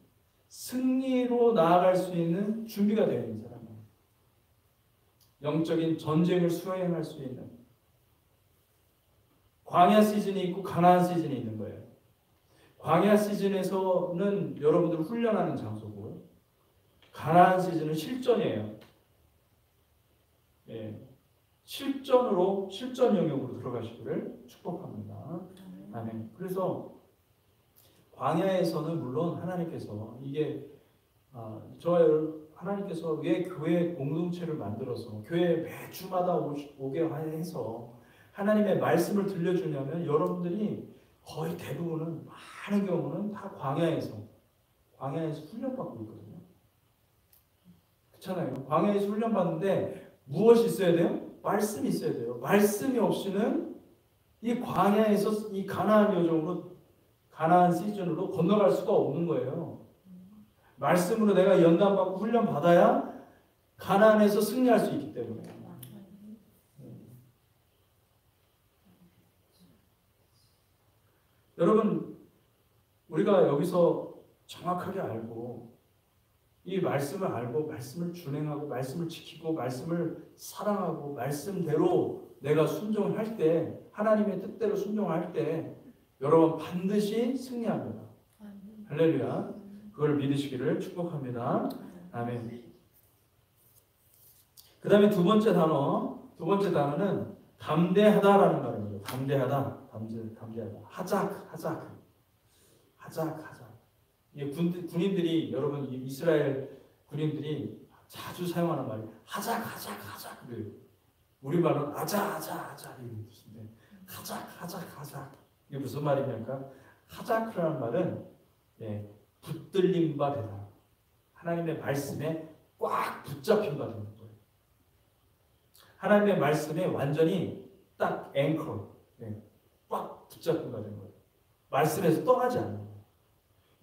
승리로 나아갈 수 있는 준비가 되어 있는 사람이에요. 영적인 전쟁을 수행할 수 있는 광야 시즌이 있고 가나안 시즌이 있는 거예요. 광야 시즌에서는 여러분들 훈련하는 장소고요. 가나안 시즌은 실전이에요. 실전 영역으로 들어가시기를 축복합니다. 아멘. 그래서 광야에서는 물론 하나님께서 하나님께서 왜 교회 공동체를 만들어서 교회 매주마다 오게 해서 하나님의 말씀을 들려주냐면 여러분들이 거의 대부분은 많은 경우는 다 광야에서 훈련받고 있거든요. 그렇잖아요. 광야에서 훈련받는데 무엇이 있어야 돼요? 말씀이 있어야 돼요. 말씀이 없이는 이 광야에서 이 가나안 시즌으로 건너갈 수가 없는 거예요. 말씀으로 내가 연단받고 훈련받아야 가나안에서 승리할 수 있기 때문에. 여러분 우리가 여기서 정확하게 알고 이 말씀을 알고 말씀을 준행하고 말씀을 지키고 말씀을 사랑하고 말씀대로 내가 순종을 할 때 하나님의 뜻대로 순종할 때 여러분 반드시 승리합니다. 할렐루야. 그걸 믿으시기를 축복합니다. 아멘. 그 다음에 두 번째 단어는 담대하다라는 말입니다. 담대하다. 하작. 군인들이 여러분 이스라엘 군인들이 자주 사용하는 말이 하작. 우리 말은 아자 이런 뜻인데 하작. 이게 무슨 말입니까? 하작이라는 말은 붙들림 바 되다. 하나님의 말씀에 꽉 붙잡힌 바 되는 거예요. 하나님의 말씀에 완전히 딱 앵커, 꽉 붙잡힌 바 되는 거예요. 말씀에서 떠나지 않는 거예요.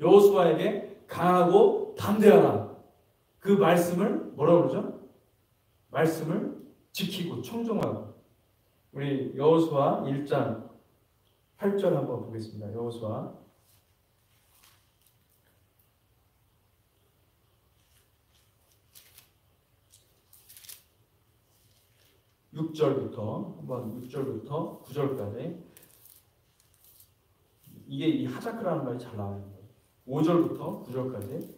여호수아에게 강하고 담대하라. 그 말씀을 뭐라고 그러죠? 말씀을 지키고 청종하고. 우리 여호수아 1장 8절 한번 보겠습니다. 여호수아 6절부터 9절까지 이게 이 하자크라는 말이 잘 나와요. 5절부터 9절까지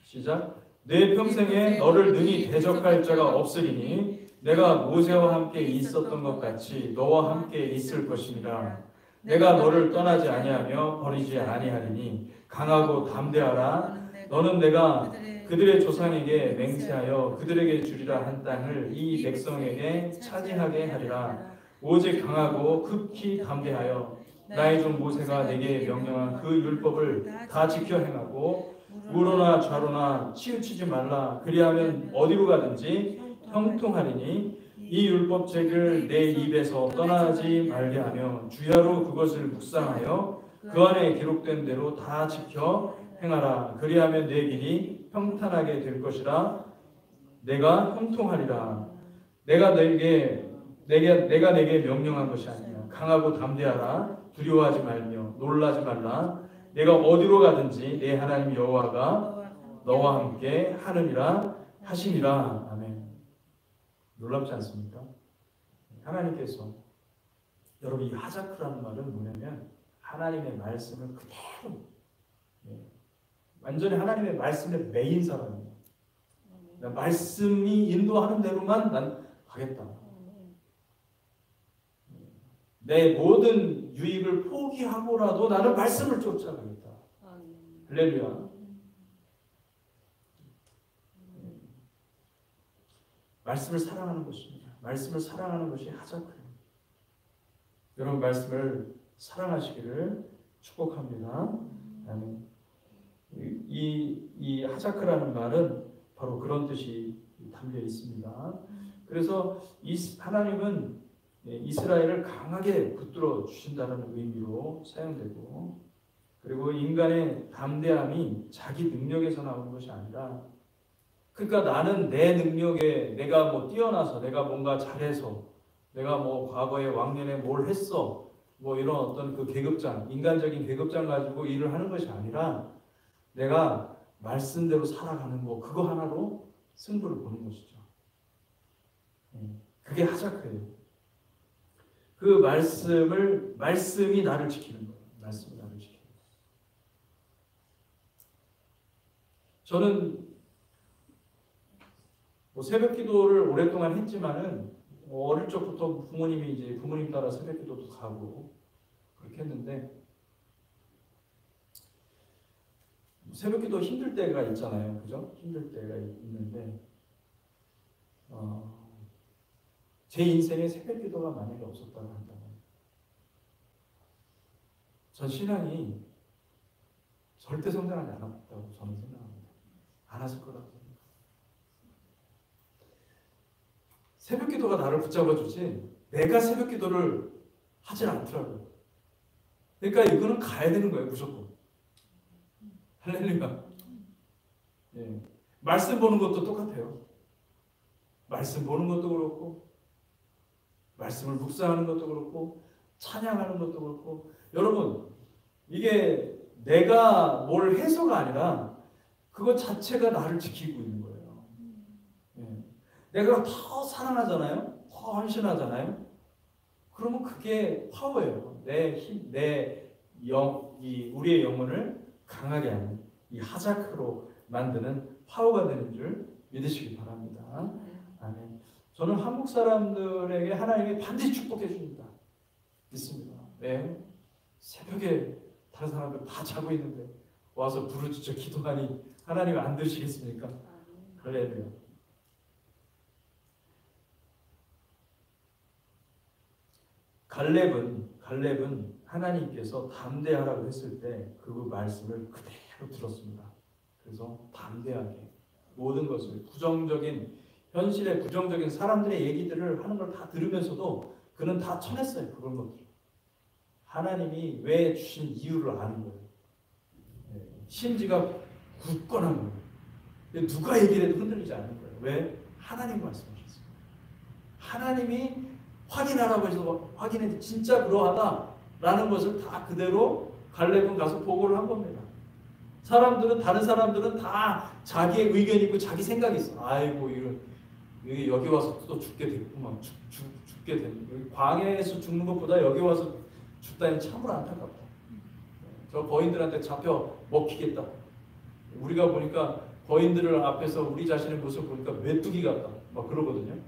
시작. 내 평생에 너를 능히 대적할 자가 없으리니 내가 모세와 함께 있었던 것 같이 너와 함께 있을 것이니라. 내가 너를 떠나지 아니하며 버리지 아니하리니 강하고 담대하라. 너는 내가 그들의 조상에게 맹세하여 그들에게 주리라 한 땅을 이 백성에게 차지하게 하리라. 오직 강하고 극히 담대하여 나의 종 모세가 내게 명령한 그 율법을 다 지켜 행하고 우로나 좌로나 치우치지 말라. 그리하면 어디로 가든지 형통하리니 이 율법책을 내 입에서 떠나지 말게 하며 주야로 그것을 묵상하여 그 안에 기록된 대로 다 지켜 행하라. 그리하면 내 길이 평탄하게 될 것이라. 내가 형통하리라. 내가 내게 명령한 것이 아니야. 강하고 담대하라. 두려워하지 말며 놀라지 말라. 내가 어디로 가든지 내 하나님 여호와가 너와 함께 하느니라 하시니라. 아멘. 놀랍지 않습니까? 하나님께서 여러분 이 하자크라는 말은 뭐냐면 하나님의 말씀을 그대로 완전히 하나님의 말씀에 매인 사람이에요. 말씀이 인도하는 대로만 난 가겠다. 내 모든 유익을 포기하고라도 나는 말씀을 쫓아가겠다. 할렐루야. 말씀을 사랑하는 것입니다. 말씀을 사랑하는 것이 하자크예요. 여러분 말씀을 사랑하시기를 축복합니다. 이 하자크라는 말은 바로 그런 뜻이 담겨 있습니다. 그래서 하나님은 이스라엘을 강하게 붙들어 주신다는 의미로 사용되고, 그리고 인간의 담대함이 자기 능력에서 나오는 것이 아니라, 그러니까 나는 내 능력에 내가 뭐 뛰어나서 내가 뭔가 잘해서 내가 뭐 과거에 왕년에 뭘 했어 뭐 이런 어떤 그 계급장, 인간적인 계급장 가지고 일을 하는 것이 아니라 내가 말씀대로 살아가는 거, 그거 하나로 승부를 보는 것이죠. 그게 하자크예요. 그 말씀이 나를 지키는 거예요. 말씀이 나를 지키는 거예요. 저는 뭐 새벽 기도를 오랫동안 했지만은 어릴 적부터 부모님 따라 새벽 기도도 가고 그렇게 했는데, 새벽 기도 힘들 때가 있잖아요. 그죠? 힘들 때가 있는데, 제 인생에 새벽 기도가 만약에 없었다고 한다면 전 신앙이 절대 성장하지 않았다고 저는 생각합니다. 안 왔을 거라고 생각합니다. 새벽 기도가 나를 붙잡아 주지 내가 새벽 기도를 하질 않더라고요. 그러니까 이거는 가야 되는 거예요. 무조건. 할렐루야. 예. 말씀 보는 것도 똑같아요. 말씀 보는 것도 그렇고, 말씀을 묵상하는 것도 그렇고, 찬양하는 것도 그렇고, 여러분 이게 내가 뭘 해서가 아니라 그것 자체가 나를 지키고 있는 거예요. 예. 내가 더 사랑하잖아요. 더 헌신하잖아요. 그러면 그게 파워예요. 우리의 영혼을 강하게 하는 이 하자크로 만드는 파워가 되는 줄 믿으시기 바랍니다. 아멘. 저는 한국 사람들에게 하나님이 반드시 축복해 줍니다. 믿습니다. 네. 새벽에 다른 사람들 다 자고 있는데 와서 부르짖어 기도하니 하나님 안 들으시겠습니까? 할렐루야. 갈렙은 하나님께서 담대하라고 했을 때 그 말씀을 그대로 들었습니다. 그래서 담대하게 모든 것을 현실의 부정적인 사람들의 얘기들을 하는 걸 다 들으면서도 그는 다 쳐냈어요. 그런 것들. 하나님이 왜 주신 이유를 아는 거예요. 심지가 굳건한 거예요. 누가 얘기를 해도 흔들리지 않는 거예요. 왜? 하나님 말씀하셨어요. 하나님이 확인하라고 해서 확인해 진짜 그러하다라는 것을 다 그대로 갈렙은 가서 보고를 한 겁니다. 다른 사람들은 다 자기의 의견이 있고 자기 생각이 있어. 아이고 여기 와서 또 죽게 됐구만. 죽게 됐네. 광야에서 죽는 것보다 여기 와서 죽다니 참으로 안타깝다. 저 거인들한테 잡혀 먹히겠다. 우리가 보니까 거인들을 앞에서 우리 자신의 모습을 보니까 메뚜기 같다. 막 그러거든요.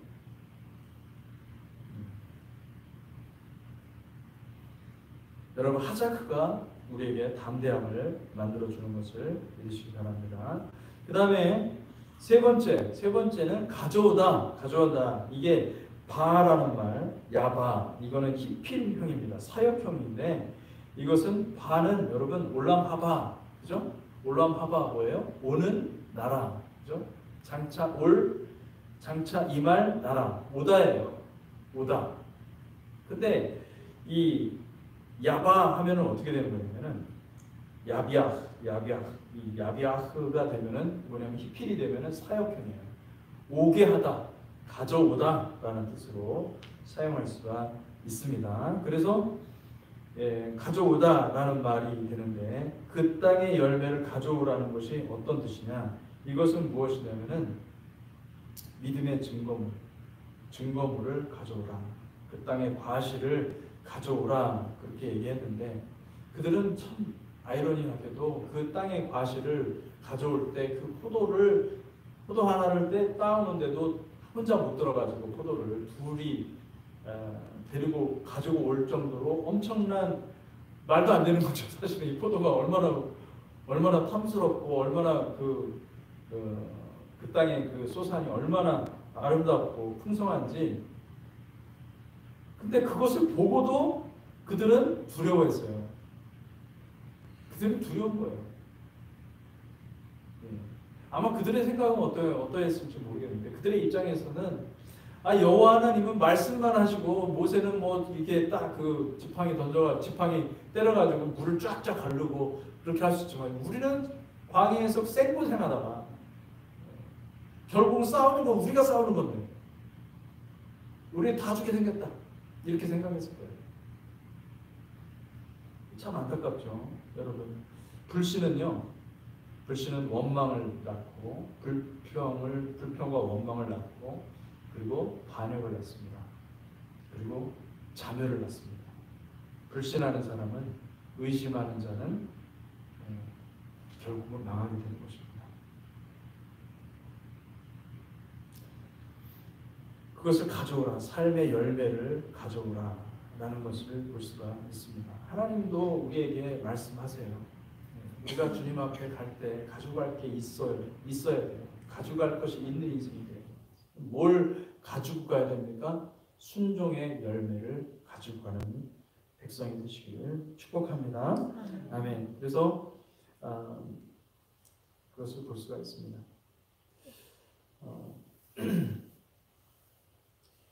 여러분 하자크가 우리에게 담대함을 만들어주는 것을 믿으시기 바랍니다. 그 다음에 세 번째는 가져오다. 이게 바라는 말, 야바, 이거는 히필형입니다. 사역형인데 이것은 바는 여러분 올람하바, 그죠? 올람하바 뭐예요? 오는 나라, 그죠? 장차 임할 나라, 오다예요. 오다. 근데 이 야바 하면은 어떻게 되는 거냐면은 이 야비아흐가 되면은 뭐냐면 히필이 되면은 사역형이에요. 오게 하다, 가져오다라는 뜻으로 사용할 수가 있습니다. 그래서 가져오다라는 말이 되는데 그 땅의 열매를 가져오라는 것이 어떤 뜻이냐? 이것은 무엇이냐면은 믿음의 증거물을 가져오라. 그 땅의 과실을 가져오라 그렇게 얘기했는데 그들은 참 아이러니하게도 그 땅의 과실을 가져올 때 그 포도 하나를 따오는데도 혼자 못 들어가지고 포도를 둘이 데리고 가지고 올 정도로 엄청난 말도 안 되는 거죠. 사실은 이 포도가 얼마나 탐스럽고 얼마나 그 땅의 그 소산이 얼마나 아름답고 풍성한지. 근데 그것을 보고도 그들은 두려워했어요. 그들은 두려운 거예요. 아마 그들의 생각은 어떠했을지 모르겠는데 그들의 입장에서는 여호와 하나님은 말씀만 하시고 모세는 뭐 이게 딱 그 지팡이 때려가지고 물을 쫙쫙 가르고 그렇게 할 수 있지만 우리는 광야에서 생고생하다가 결국 싸우는 건 우리가 싸우는 건데 우리 다 죽게 생겼다 이렇게 생각했을 거예요. 참 안타깝죠, 여러분. 불신은 원망을 낳고 불평과 원망을 낳고 그리고 반역을 낳습니다. 그리고 자멸을 낳습니다. 불신하는 사람은 의심하는 자는 결국은 망하게 되는 것입니다. 그것을 가져오라, 삶의 열매를 가져오라 라는 것을 볼 수가 있습니다. 하나님도 우리에게 말씀하세요. 우리가 주님 앞에 갈 때 가져갈 게 있어야 돼요. 가져갈 것이 있는 인생이 돼요. 뭘 가지고 가야 됩니까? 순종의 열매를 가지고 가는 백성이 되시기를 축복합니다. 아멘. 그래서 그것을 볼 수가 있습니다.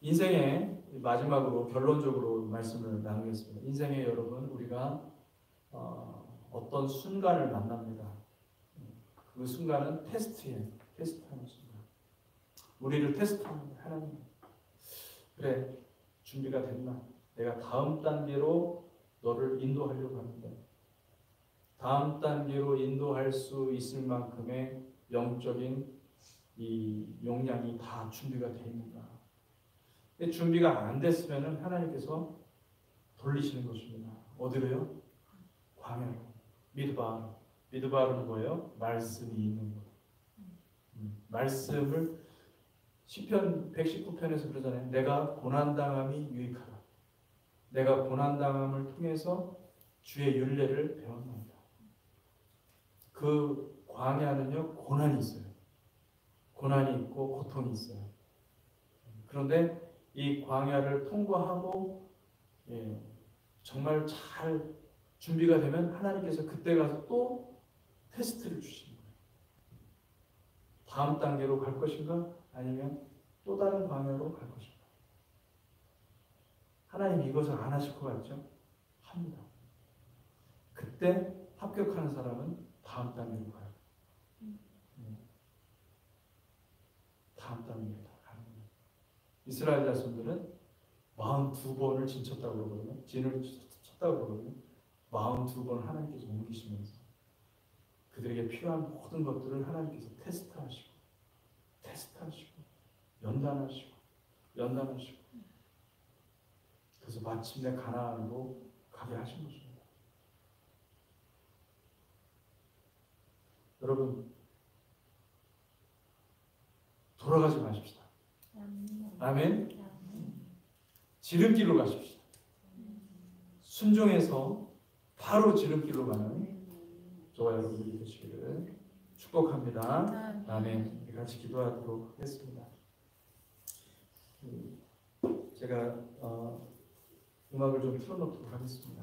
인생의 마지막으로 결론적으로 말씀을 나누겠습니다. 인생에 여러분 우리가 어떤 순간을 만납니다. 그 순간은 테스트하는 순간. 우리를 테스트하는 하나님. 그래, 준비가 됐나? 내가 다음 단계로 너를 인도하려고 하는데 다음 단계로 인도할 수 있을 만큼의 영적인 이 용량이 다 준비가 되어 있는가? 근데 준비가 안 됐으면 하나님께서 돌리시는 것입니다. 어디로요? 광야로. 미드바르는 뭐예요? 말씀이 있는 것. 말씀을 시편 119편에서 그러잖아요. 내가 고난당함이 유익하다. 내가 고난당함을 통해서 주의 율례를 배웠나이다. 그 광야는요, 고난이 있어요. 고난이 있고 고통이 있어요. 그런데 이 광야를 통과하고 정말 잘 준비가 되면 하나님께서 그때 가서 또 테스트를 주시는 거예요. 다음 단계로 갈 것인가? 아니면 또 다른 광야로 갈 것인가? 하나님 이것을 안 하실 것 같죠? 합니다. 그때 합격하는 사람은 다음 단계로 가요. 다음 단계로 가는 거예요. 이스라엘 자손들은 42번을 진쳤다고 그러거든요. 진을 쳤다고 그러거든요. 42번 하나님께서 옮기시면서 그들에게 필요한 모든 것들을 하나님께서 테스트하시고 연단하시고 그래서 마침내 가나안으로 가게 하신 것입니다. 여러분 돌아가지 마십시다. 아멘. 지름길로 가십시다. 순종해서 바로 지름길로 가는 저와 여러분들이 되시기를 축복합니다. 아멘. 같이 기도하도록 하겠습니다. 제가 음악을 좀 틀어놓도록 하겠습니다.